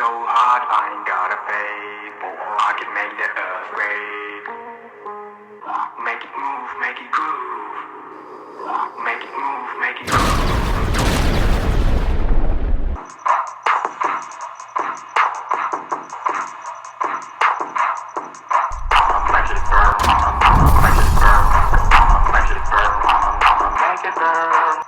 so hard, I ain't gotta pay, but I can make the earthquake. Make it move, make it groove. Make it move, make it groove. Make it burn, make it burn, make it burn, make it burn.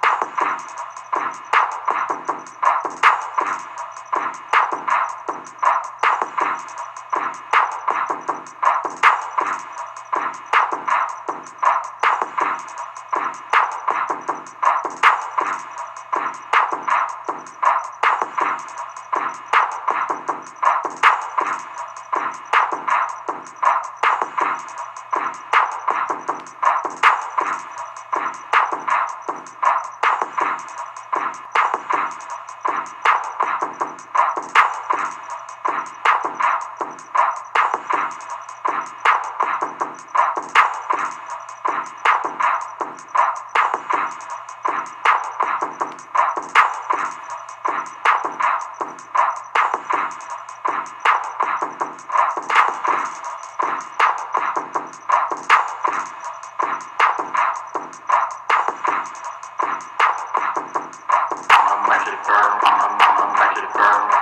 Make it burn, make it burn.